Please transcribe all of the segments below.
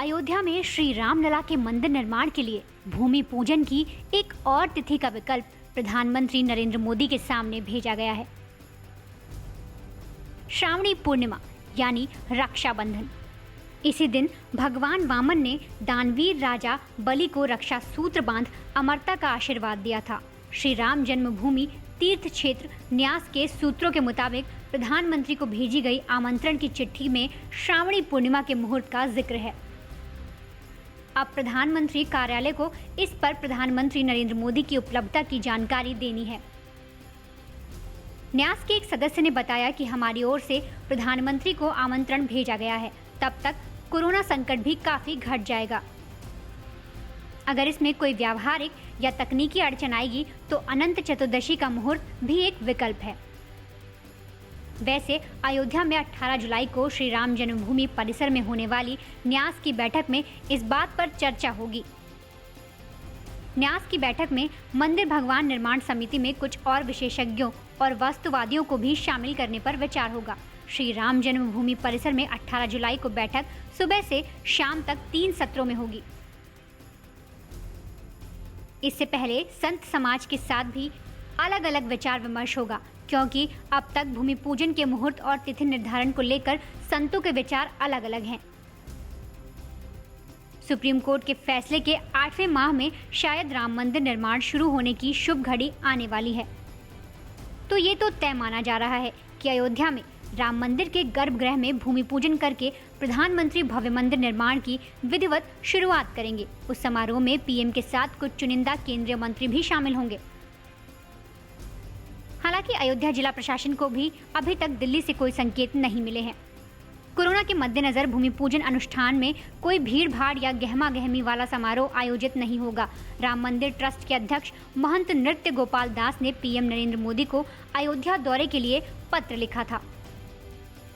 अयोध्या में श्री रामलला के मंदिर निर्माण के लिए भूमि पूजन की एक और तिथि का विकल्प प्रधानमंत्री नरेंद्र मोदी के सामने भेजा गया है। श्रावणी पूर्णिमा यानी रक्षाबंधन। इसी दिन भगवान वामन ने दानवीर राजा बलि को रक्षा सूत्र बांध अमरता का आशीर्वाद दिया था। श्री राम जन्मभूमि तीर्थ क्षेत्र न्यास के सूत्रों के मुताबिक प्रधानमंत्री को भेजी गई आमंत्रण की चिट्ठी में श्रावणी पूर्णिमा के मुहूर्त का जिक्र है। अब प्रधानमंत्री कार्यालय को इस पर प्रधानमंत्री नरेंद्र मोदी की उपलब्धता की जानकारी देनी है। न्यास के एक सदस्य ने बताया कि हमारी ओर से प्रधानमंत्री को आमंत्रण भेजा गया है। तब तक कोरोना संकट भी काफी घट जाएगा। अगर इसमें कोई व्यावहारिक या तकनीकी अड़चन आएगी तो अनंत चतुर्दशी का मुहूर्त भी एक विकल्प है। वैसे अयोध्या में 18 जुलाई को श्री राम जन्मभूमि परिसर में होने वाली न्यास की बैठक में इस बात पर चर्चा होगी। न्यास की बैठक में मंदिर भगवान निर्माण समिति में कुछ और विशेषज्ञों और वास्तुवादियों को भी शामिल करने पर विचार होगा। श्री राम जन्मभूमि परिसर में 18 जुलाई को बैठक सुबह से शाम तक 3 सत्रों में होगी। इससे पहले संत समाज के साथ भी अलग अलग विचार विमर्श होगा, क्योंकि अब तक भूमि पूजन के मुहूर्त और तिथि निर्धारण को लेकर संतों के विचार अलग अलग हैं। सुप्रीम कोर्ट के फैसले के 8वें माह में शायद राम मंदिर निर्माण शुरू होने की शुभ घड़ी आने वाली है। तो ये तो तय माना जा रहा है कि अयोध्या में राम मंदिर के गर्भगृह में भूमि पूजन करके प्रधानमंत्री भव्य मंदिर निर्माण की विधिवत शुरुआत करेंगे। उस समारोह में पीएम के साथ कुछ चुनिंदा केंद्रीय मंत्री भी शामिल होंगे। हालांकि अयोध्या जिला प्रशासन को भी अभी तक दिल्ली से कोई संकेत नहीं मिले हैं। कोरोना के मद्देनजर भूमि पूजन अनुष्ठान में कोई भीड़ भाड़ या गहमा गहमी वाला समारोह आयोजित नहीं होगा। राम मंदिर ट्रस्ट के अध्यक्ष महंत नृत्य गोपाल दास ने पीएम नरेंद्र मोदी को अयोध्या दौरे के लिए पत्र लिखा था।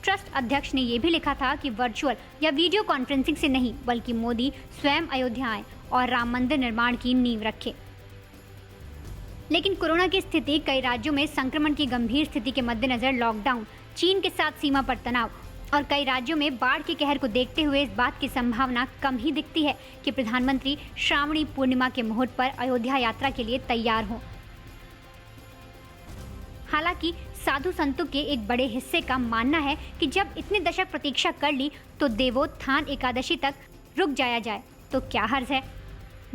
ट्रस्ट अध्यक्ष ने यह भी लिखा था कि वर्चुअल या वीडियो कॉन्फ्रेंसिंग से नहीं बल्कि मोदी स्वयं अयोध्या आए और राम मंदिर निर्माण की नींव रखे। लेकिन कोरोना की स्थिति, कई राज्यों में संक्रमण की गंभीर स्थिति के मद्देनजर लॉकडाउन, चीन के साथ सीमा पर तनाव और कई राज्यों में बाढ़ के कहर को देखते हुए इस बात की संभावना कम ही दिखती है कि प्रधानमंत्री श्रावणी पूर्णिमा के मुहूर्त पर अयोध्या यात्रा के लिए तैयार हों। हालांकि साधु संतों के एक बड़े हिस्से का मानना है कि जब इतने दशक प्रतीक्षा कर ली तो देवोत्थान एकादशी तक रुक जाया जाए तो क्या हर्ज है।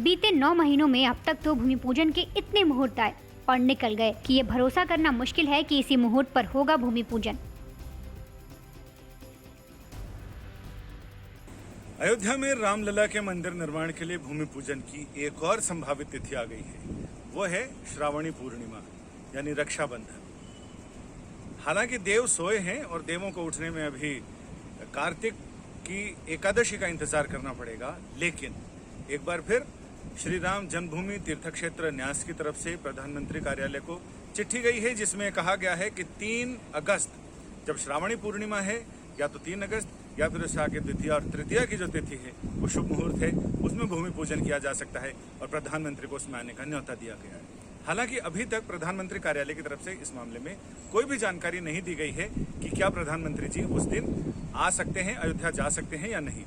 बीते 9 महीनों में अब तक तो भूमि पूजन के इतने मुहूर्त आए और निकल गए कि ये भरोसा करना मुश्किल है कि इसी मुहूर्त पर होगा भूमि पूजन। अयोध्या में रामलला के मंदिर निर्माण के लिए भूमि पूजन की एक और संभावित तिथि आ गई है। वो है श्रावणी पूर्णिमा यानी रक्षाबंधन। हालांकि देव सोए हैं और देवों को उठने में अभी कार्तिक की एकादशी का इंतजार करना पड़ेगा, लेकिन एक बार फिर श्री राम जन्मभूमि तीर्थ क्षेत्र न्यास की तरफ से प्रधानमंत्री कार्यालय को चिट्ठी गई है, जिसमें कहा गया है कि 3 अगस्त जब श्रावणी पूर्णिमा है, या तो 3 अगस्त या फिर उससे आगे द्वितीया और तृतीया की जो तिथि है वो शुभ मुहूर्त है, उसमें भूमि पूजन किया जा सकता है और प्रधानमंत्री को उसमें आने का न्योता दिया गया है। हालांकि अभी तक प्रधानमंत्री कार्यालय की तरफ से इस मामले में कोई भी जानकारी नहीं दी गई है कि क्या प्रधानमंत्री जी उस दिन आ सकते हैं, अयोध्या जा सकते हैं या नहीं।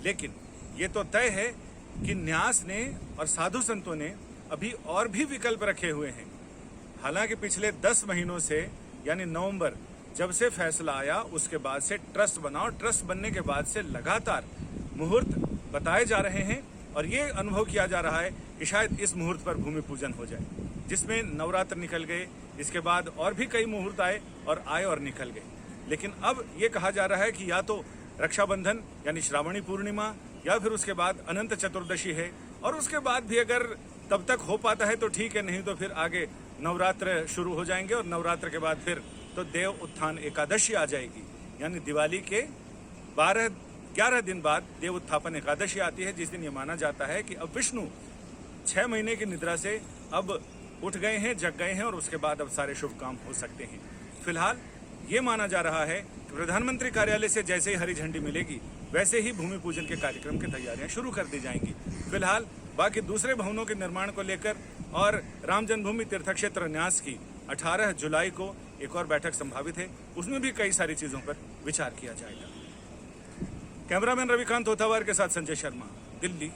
लेकिन ये तो तय है कि न्यास ने और साधु संतों ने अभी और भी विकल्प रखे हुए हैं। हालांकि पिछले 10 महीनों से यानी नवंबर जब से फैसला आया उसके बाद से ट्रस्ट बना और ट्रस्ट बनने के बाद से लगातार मुहूर्त बताए जा रहे हैं और ये अनुभव किया जा रहा है कि शायद इस मुहूर्त पर भूमि पूजन हो जाए, जिसमें नवरात्र निकल गए, इसके बाद और भी कई मुहूर्त आए और निकल गए। लेकिन अब ये कहा जा रहा है कि या तो रक्षाबंधन यानी श्रावणी पूर्णिमा या फिर उसके बाद अनंत चतुर्दशी है, और उसके बाद भी अगर तब तक हो पाता है तो ठीक है, नहीं तो फिर आगे नवरात्र शुरू हो जाएंगे और नवरात्र के बाद फिर तो देव उत्थान एकादशी आ जाएगी, यानी दिवाली के 11 दिन बाद देव उत्थापन एकादशी आती है, जिस दिन ये माना जाता है कि अब विष्णु 6 महीने की निद्रा से अब उठ गए हैं, जग गए हैं और उसके बाद अब सारे शुभ काम हो सकते हैं। फिलहाल ये माना जा रहा है कि प्रधानमंत्री कार्यालय से जैसे ही हरी झंडी मिलेगी वैसे ही भूमि पूजन के कार्यक्रम की तैयारियां शुरू कर दी जाएंगी। फिलहाल बाकी दूसरे भवनों के निर्माण को लेकर और राम जन्मभूमि तीर्थ क्षेत्र न्यास की 18 जुलाई को एक और बैठक संभावित है, उसमें भी कई सारी चीजों पर विचार किया जाएगा। कैमरामैन रविकांत होथावार के साथ संजय शर्मा, दिल्ली।